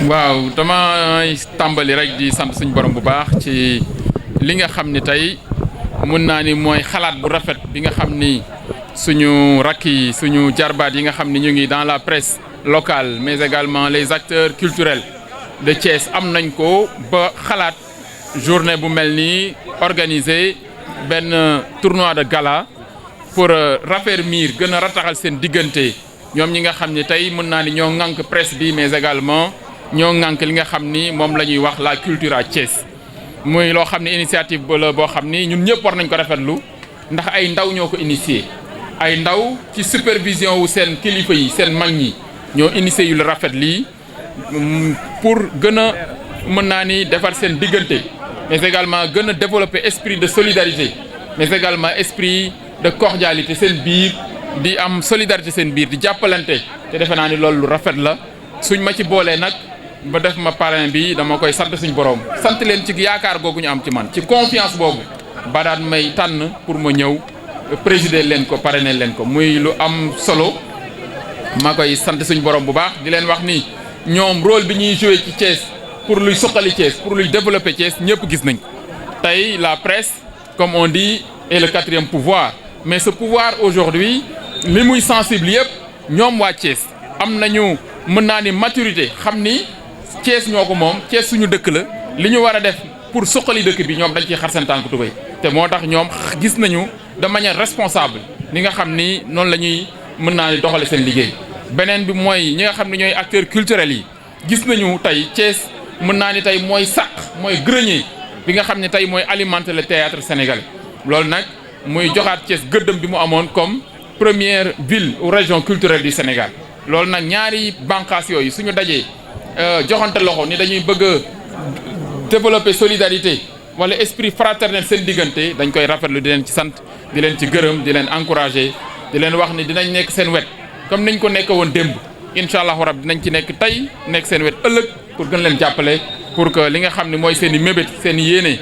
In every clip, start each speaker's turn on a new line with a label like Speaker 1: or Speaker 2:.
Speaker 1: waaw damay tàmbali rek di sant suñu borom bu baax ci li nga xam ni tey mun naa ni mooy xalaat bu rafet bi nga xam ni suñu rakk yi suñu jarbaat yi nga xam ni ñu ngi dans la presse locale mais également les acteurs culturels de Thiès am nañ ko ba xalaat journée bu mel nii organiser benn tournoi de gala pour raffermir gën a rataxal seen diggante ñoom ñi nga xam ni tey mën naa ni ñoo ŋànk presse bi mais également ñoo ŋànk li nga xam ni moom la ñuy wax la culture à Thiès muy loo xam ne initiative ba la boo xam ni ñun ñëpp war nañ ko rafetlu ndax ay ndaw ñoo ko initié ay ndaw ci supervision wu seen kilifa yi seen mag ñi ñoo initié yu la rafet lii pour gën a mën naa ni defar seen diggante mais également gën a développer esprit de solidarité mais également esprit de cordialité seen biir di am solidarité seen biir di jàppalante te defe naa ni loolu lu rafet la suñ ma ci boolee nag ba def ma parrain bi dama koy sant suñ borom sant leen ci yaakaar googu ñu am ci man ci confiance boobu ba daan may tànn pour ma ñëw présider leen ko parrainer leen ko muy lu am solo ma koy sant suñ borom bu baax di leen wax ni ñoom rôle bi ñuy jouer ci Thiès pour luy suqali Thiès pour luy développer Thiès ñëpp gis nañ ko tey la presse comme on dit est le quatrième pouvoir mais ce pouvoir aujourd'hui li muy sensible yëpp ñoom waa Thiès am nañu mën naa ni maturité xam ni Thiès ñoo ko moom Thiès suñu dëkk la li ñu war a def pour suqali dëkk bi ñoom dañ ciy xar seen tànk tubéy te moo tax ñoom gis nañu de manière responsable li nga xam ni noonu la ñuy mën naa ni doxale seen liggéey beneen bi mooy ñi nga xam ne ñooy acteurs culturels yi gis nañu tey Thiès mën naa ni tey mooy sàq mooy grenier bi nga xam ne tey mooy alimenter le théâtre sénégalais loolu nag muy joxaat Thiès gëddëm bi mu amoon comme première ville ou région culturelle du Sénégal loolu nag ñaari bànqaas yooyu suñu dajee joxante loxo ni dañuy bëgg a développer solidarité wala esprit fraternel seen diggante dañ koy rafetlu di leen ci sant di leen ci gërëm di leen encourager di leen wax ni dinañ nekk seen wet comme niñ ko nekk woon démb incha allahu rab dinañ ci nekk tey nekk seen wet ëllëg pour gën leen jàppale pour que li nga xam ne mooy seen i mébét seen i yéene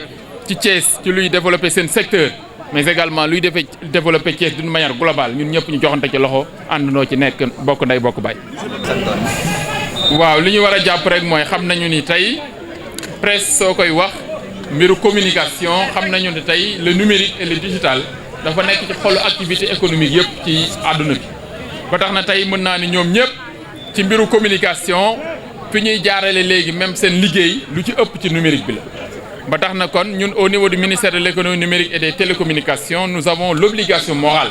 Speaker 1: ci Thiès ci luy développer seen secteur mais également luy développer Thiès d'une manière globale ñun ñëpp ñu joxante ci loxo àndandoo ci nekk bokk ndey bokk baay. waaw li ñu war a jàpp rek mooy xam nañu ni tey presse soo koy wax mbiru communication xam nañu ne tey le numérique et le digital dafa nekk ci xolu activité économique yëpp ci àdduna bi ba tax na tey mën naa ni ñoom ñëpp ci mbiru communication fi ñuy jaarale léegi même seen liggéey lu ci ëpp ci numérique bi la ba tax na kon ñun au niveau du ministère de l'économie numérique et des télécommunications nous avons l'obligation morale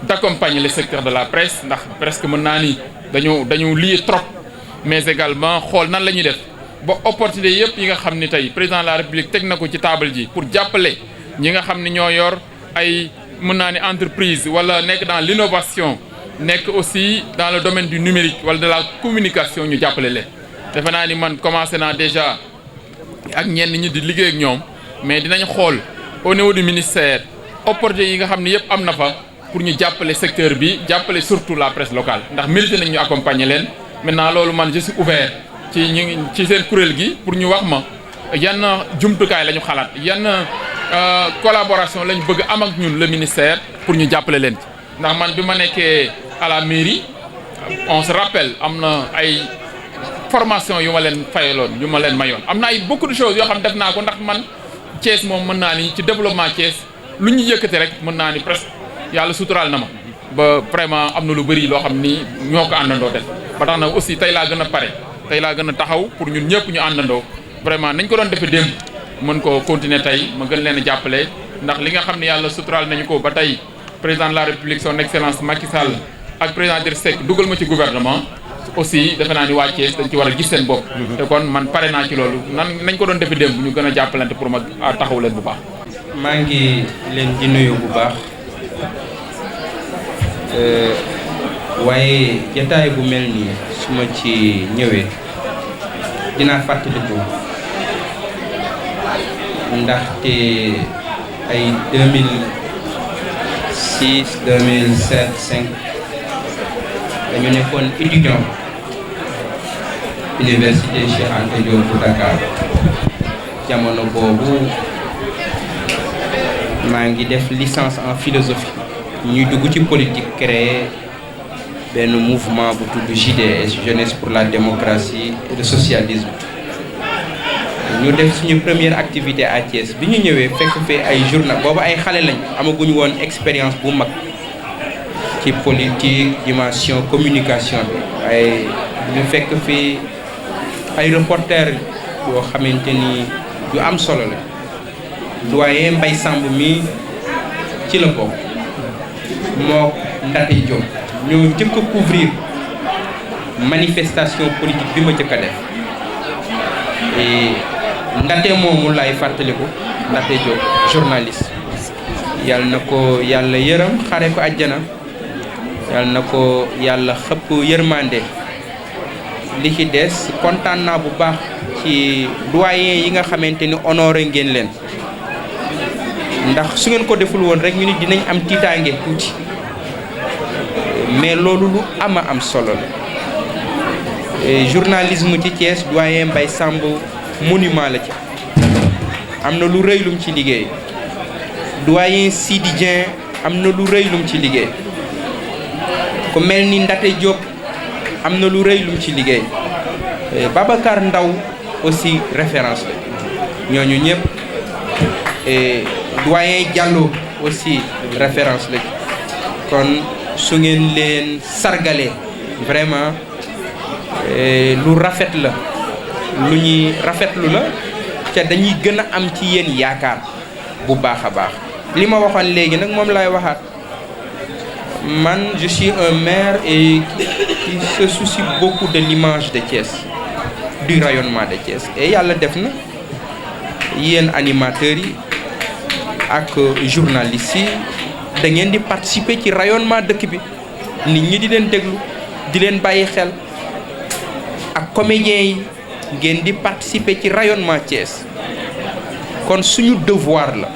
Speaker 1: d'accompagner le secteur de la presse ndax presque mën naa ni dañu lié trop mais également xool nan la ñuy def ba opportunité yëpp yi nga xam ni tey président de la république teg na ko ci table ji pour jàppale ñi nga xam ni ñoo yor ay mën naa ni entreprise wala nekk dans l'innovation nekk aussi dans le domaine du numérique wala de la communication ñu jàppale leen defe naa ni man commencé naa déjà ak ñenn ñi di liggéey ak ñoom mais dinañ xool au niveau du ministère opportunité yi nga xam ni yëpp am na fa pour ñu jàppale secteur bi jàppale surtout la presse locale ndax mérité nañ ñu accompagner leen maintenant loolu man je suis ouvert ci seen kuréel gi pour ñu wax ma yan jumtukaay la ñu xalaat yan collaboration lañ bëgg am ak ñun le ministère pour ñu jàppale leen ci ndax man bi ma nekkee à la mairie on se rappelle am na ay formation yu ma leen fayaloon yu ma leen mayoon am na ay beaucoup de choses yoo xam def naa ko ndax man Thiès moom mën naa ni ci développement Thiès lu ñu yëkkati rek mën naa ni presque yàlla suturaal na ma ba vraiment am na lu bëri loo xam ni ñoo ko àndandoo def ba tax na aussi tey laa gën a pare tey laa gën a taxaw pour ñun ñëpp ñu àndandoo vraiment nañ ko doon defee démb mën ko continuer tey ma gën leen a jàppale ndax li nga xam ne yàlla suturaal nañu ko ba tey président de la république son excellence Macky Sall ak président Idrissa Seck dugal ma ci gouvernement aussi defe naa ni waa Thiès dañ ci war a gis seen bopp te kon man pare naa ci loolu nañ ko doon defee démb ñu gën a jàppalante pour ma taxaw leen bu baax.
Speaker 2: maa ngi leen di nuyu bu baax waaye jataay bu mel nii su ma ci ñëwee dinaa fàttaliku ndaxte ay 2006 2007 5 dañu nekkoon étudiant université Cheikh Anta Diop bu Dakar jamono boobu maa ngi def licence en philosophie ñuy dugg ci politique créer benn mouvement bu tudd JDS Jeunesse pour la démocratie et le socialisme ñu def suñu première activité à Thiès bi ñu ñëwee fekk fee ay journal boobu ay xale lañ amaguñu woon expérience bu mag ci politique dimension communication bi ay ñu fekk fii ay reporter yoo xamante ni yu am solo la doyen Mbaye Samb mi ci la bokk moo Ndate Diop ñoo njëkk a couvrir manifestation politique bi ma njëkk a def Ndate moomu lay fàttaliku Ndate Diop journaliste yàlla na ko yàlla yërëm xare ko àjjana yàlla na ko yàlla xëpp yërmande li ci des kontaan naa bu baax ci doyen yi nga xamante ni honoré ngeen leen ndax su ngeen ko deful woon rek ñu ni dinañ am tiitaange tuuti mais loolu lu ama am solo la journalisme ci Thiès doyen Mbaye Samb monument la ci am na lu rëy lum ci liggéey doyen Sidi Dieng am na lu rëy lum ci liggéey ku mel ni Ndate Diop am na lu rëy lum ci liggéey Babacar Ndaw aussi référence la ñooñu ñëpp doyen Diallo aussi référence la kon su ngeen leen sargalee vraiment lu rafet la lu ñuy rafetlu la ca dañuy gën a am ci yéen yaakaar bu baax a baax li ma waxoon léegi nag moom laay waxaat man je suis un maire et qui se soucie beaucoup de l'image de Thiès du rayonnement de Thiès et yàlla def na yéen animateurs yi ak journalistes yi da ngeen di participer ci rayonnement dëkk bi nit ñi di leen déglu di leen bàyyi xel ak comédiens yi ngeen di participer ci rayonnement Thiès kon suñu devoir la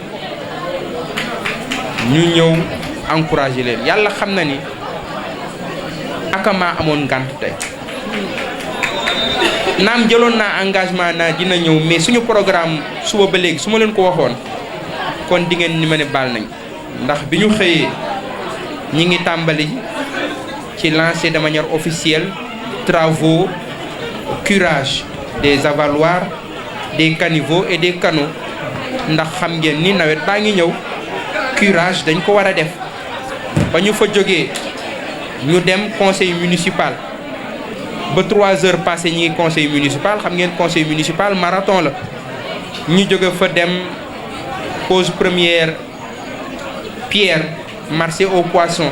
Speaker 2: ñu ñëw encourager leen yàlla xam na ni akamaa amoon ngànt tey naam jëloon naa engagement naa dina ñëw mais suñu programme suba ba léegi su ma leen ko waxoon kon di ngeen ni ma ne baal nañ ndax bi ñu xëyee ñi ngi tàmbali ci lancer de manière officielle travaux curage des avaloirs des caniveaux et des canaux ndax xam ngeen ni nawet baa ngi ñëw curage dañ ko war a def ba ñu fa jógee ñu dem conseil municipal ba 3 heures passées ñi ngi conseil municipal xam ngeen conseil municipal marathon la ñu jóge fa dem pose première pierre marché aux poissons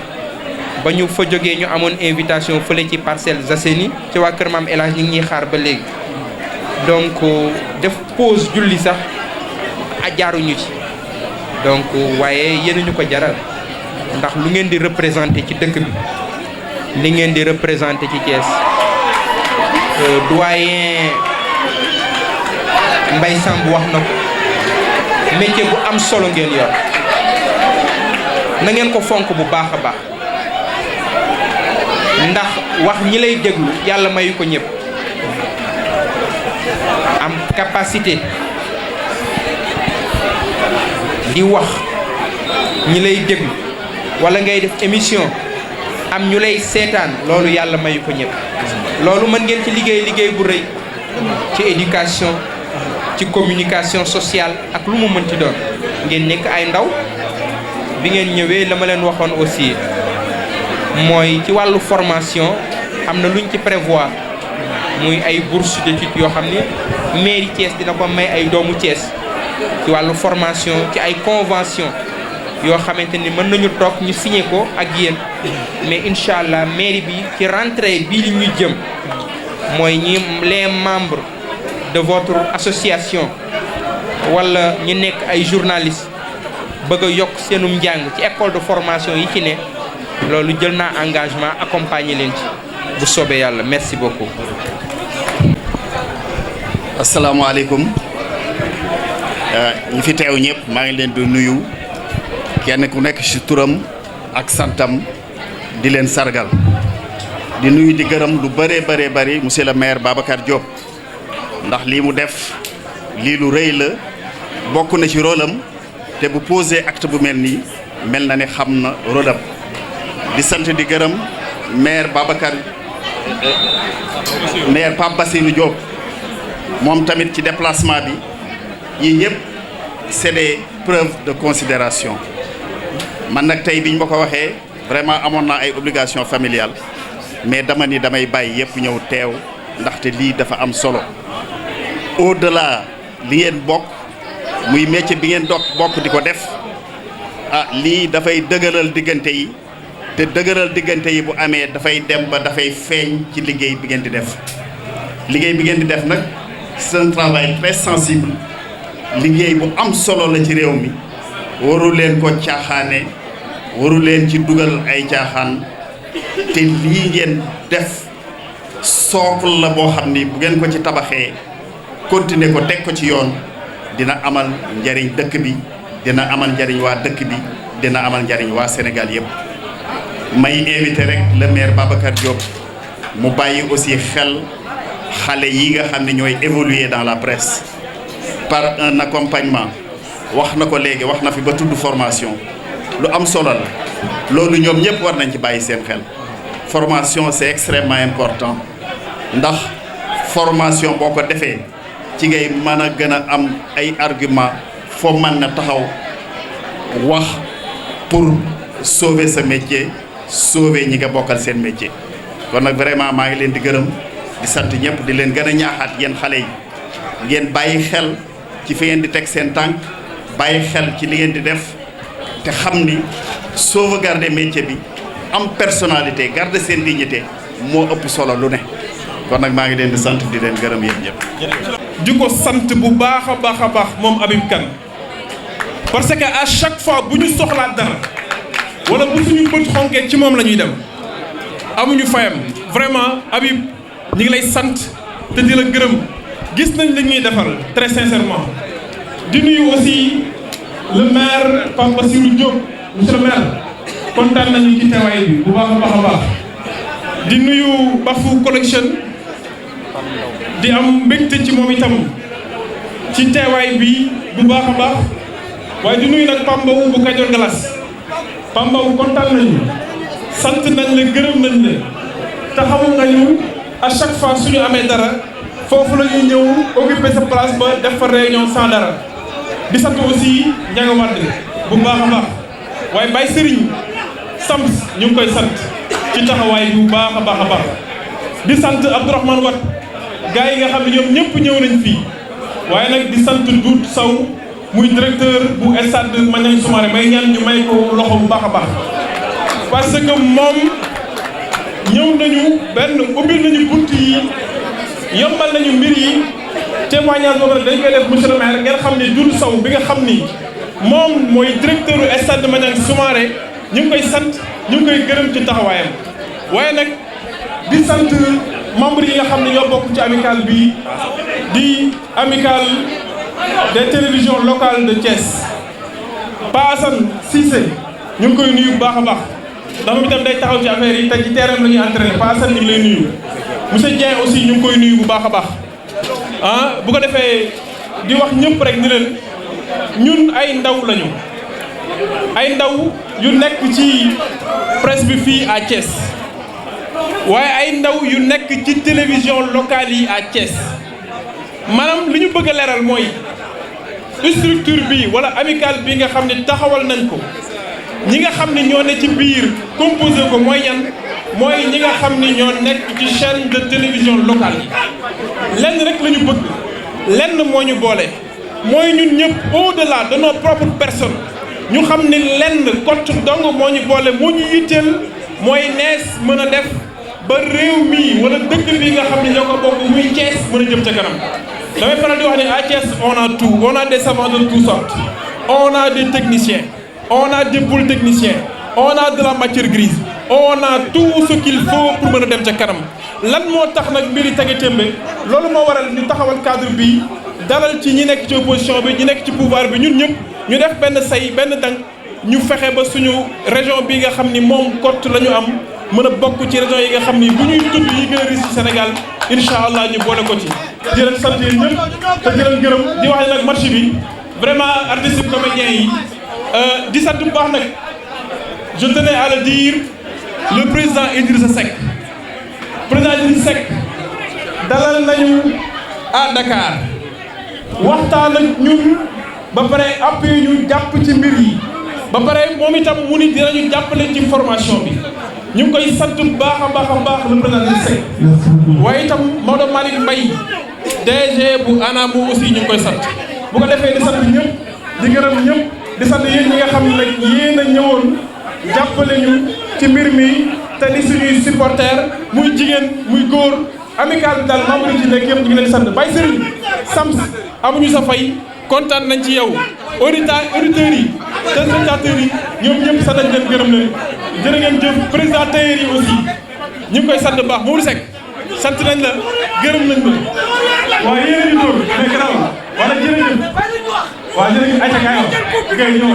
Speaker 2: ba ñu fa jógee ñu amoon invitation fële ci Parcelles Assainies ci waa Kër Maam El Hadj ñu ngi ñuy xaar ba léegi donc def pause julli sax jaaruñu ci donc waaye yéen ñu ko jaral ndax lu ngeen di représenter ci dëkk bi li ngeen di représenter ci Thiès doyen Mbaye Samb wax na ko métier bu am solo ngeen yor na ngeen ko fonk bu baax a baax ndax wax ñi lay déglu yàlla mayu ko ñëpp am capacité di wax ñi lay déglu wala ngay def émission am ñu lay seetaan loolu yàlla mayu ko ñëpp loolu mën ngeen ci liggéey bu rëy ci éducation ci communication sociale ak lu mu mënti doon ngeen nekk ay ndaw bi ngeen ñëwee la ma leen waxoon aussi mooy ci wàllu formation am na luñ ci prévoir muy ay bourse d'études yoo xam ni mairie Thiès dina ko may ay doomu Thiès ci wàllu formation ci ay convention yoo xamante ni mën nañu toog ñu signé ko ak yéen mais incha allah mairie bi ci rentrée bii li ñu jëm mooy ñi les membres de votre association wala ñu nekk ay journalistes bëgg a yokk seenum njàng ci école de formation yi ci ne loolu jël naa engagement accompagner leen ci bu soobee yàlla merci beaucoup.
Speaker 3: asalaamaaleykum ñi fi teew ñëpp maa ngi leen di nuyu kenn ku nekk ci turam ak santam di leen sargal di nuyu di gërëm lu bëree bari monsieur le maire Babacar Diop ndax lii mu def lii lu rëy la bokk na ci rôle am te bu posé acte bu mel nii mel na ne xam na rôle am di sant di gërëm maire Pape Bassirou Diop moom tamit ci déplacement bi yii yëpp c'est des preuves de considération man nag tey biñ ma ko waxee vraiment amoon naa ay obligations familiales mais dama ni damay bàyyi yëpp ñëw teew ndaxte lii dafa am solo au-delà li ngeen bokk muy métier bi ngeen bokk di ko def lii dafay dëgëral diggante yi te dëgëral diggante yi bu amee dafay dem ba dafay feeñ ci liggéey bi ngeen di def liggéey bi ngeen di def nag c'est un travail très sensible liggéey bu am solo la ci réew mi waru leen ko caaxaane waru leen ci dugal ay caaxaan te lii ngeen def sookul la boo xam ni bu ngeen ko ci tabaxee continuer ko teg ko ci yoon dina amal njariñ dëkk bi dina amal njariñ waa dëkk bi dina amal njariñ waa Sénégal yëpp may invité rek le maire Babacar Diop mu bàyyi aussi xel xale yi nga xam ne ñooy évoluer dans la presse par un accompagnement wax na ko léegi wax na fi ba tudd formation lu am solo la loolu ñoom ñëpp war nañ ci bàyyi seen xel formation c'est extrêmement important ndax formation boo ko defee ci ngay mën a gën a am ay argument foo mën na taxaw wax pour sauver sa métier sauver ñi nga bokkal seen métier kon nag vraiment maa ngi leen di gërëm di sant ñëpp di leen gën a ñaaxaat yéen xale yi ngeen bàyyi xel ci fi ngeen di teg seen tànk bàyyi xel ci li ngeen di def te xam ni sauvegarder métier bi am personnalité garder seen dignité moo ëpp solo lu ne kon nag maa ngi leen di sant di leen gërëm yéen ñëpp.
Speaker 4: di ko sant bu baax a baax moom Habib Kane parce que à chaque fois bu ñu soxlaa dara wala bu suñu bët xonkee ci moom la ñuy dem amuñu fayam vraiment Habib ñi ngi lay sant te di la gërëm gis nañ li ñuy defal très sincèrement di nuyu aussi le maire Pape Bassirou Diop monsieur le maire kontaan nañu ci teewaay bi bu baax a baax di nuyu Bafou Collection di am mbégte ci moom itam ci teewaay bi bu baax a baax waaye di nuyu nag Pambaw bu Kajoor Galas Pambaw kontaan nañu sant nañ la gërëm nañ la taxawu nañu à chaque fois suñu amee dara foofu la ñuy ñëw occuper sa place ba def fa réunion sans dara di sant aussi Ndiaga Wade bu baax a baax waaye Baye Serigne Sams ñu ngi koy sant ci taxawaay bu baax a baax di sant Abdourahmane Wat gars yi nga xam ne ñoom ñëpp ñëw nañ fii waaye nag di sant Dout Sow muy directeur bu stade Maniang Soumaré may ñaan ñu may ko loxo bu baax a baax parce que moom ñëw nañu benn ubbil nañu bunt yi yombal nañu mbir yi témoignage boobu nag dañ koy def monsieur le maire ngeen xam ne Dout Sow bi nga xam ni moom mooy directeur bu stade Maniang Soumaré ñu ngi koy sant ñu ngi koy gërëm ci taxawaayam waaye nag di sant membres yi nga xam ne ñoo bokk ci amicale bi di amicale des télévisions locales de Thiès Pa Assane Cissé ñu ngi koy nuyu bu baax a baax ndax moom itam day taxaw ci affaire yi te ci terrain la ñuy entraîné Pa Assane ñu ngi lay nuyu monsieur Dieng aussi ñu ngi koy nuyu bu baax a baax bu ko defee di wax ñëpp rek ni leen ñun ay ndaw lañu ay ndaw yu nekk ci presse bi fii à Thiès waaye ay ndaw yu nekk ci télévision locale yi à Thiès maanaam li ñu bëgg a leeral mooy structure bi wala amicale bi nga xam ne taxawal nañ ko ñi nga xam ne ñoo ne ci biir composé ko mooy yan mooy ñi nga xam ne ñoo nekk ci chaîne de télévision locale yi lenn rek la ñu bëgg lenn moo ñu boole mooy ñun ñëpp au-delà de nos propres personnes ñu xam ne lenn kott dong moo ñu boole moo ñu yitteel mooy nees mën a def ba réew mi wala dëkk bi nga xam ne ñoo ko bokk muy Thiès mën a jëm ca kanam damay faral di wax ne à Thiès on a tout on a des savants de toutes sortes on a des techniciens on a des polytechniciens on a de la matière grise on a tout ce qu'il faut pour mën a dem ca kanam lan moo tax nag mbiri tege témbe loolu moo waral ñu taxawal cadre bi dalal ci ñi nekk ci opposition bi ñi nekk ci pouvoir bi ñun ñëpp ñu def benn say benn dank ñu fexe ba suñu région bi nga xam ni moom kott la ñu am mën a bokk ci région yi nga xam ni bu ñuy tudd yi gën a riche ci Sénégal incha allah ñu boole ko ci. di leen sant yéen ñëpp te di leen gërëm di wax ne nag marché bi vraiment artistes comédiens yi di sant bu baax nag je tenais à le dire le président Idrissa Seck dalal nañu à Dakar waxtaan ak ñun ba pare appui ñu jàpp ci mbir yi ba pare moom itam mu ni dinañu jàppale ci formation bi ñu ngi koy sant bu baax a baax le président Idrissa Seck waaye itam Maodo Malick Mbaye DG bu ANAMO aussi ñu ngi koy sant bu ko defee di sant ñëpp di gërëm ñëpp di sant yéen ñi nga xam ne nag yéen a ñëwoon jàppale ñu ci mbir mi te di suñuy supporter muy jigéen muy góor amical bi daal membre yi ci nekk yëpp ñu ngi leen di sant Baye Serigne Sams amuñu sa fay kontaan nañ ci yow auditeurs yi téléspectateurs yi ñoom ñëpp sant nañ leen gërëm leen jërë ngeen jëf président tailleur yi aussi ñu ngi koy sant bu baax Mourou Seck sant nañ la gërëm nañ la waaye yéen a ngi dóor mais gannaaw wala jërëjëf waaw jërëjëf ayca kaay wax ngay ñëw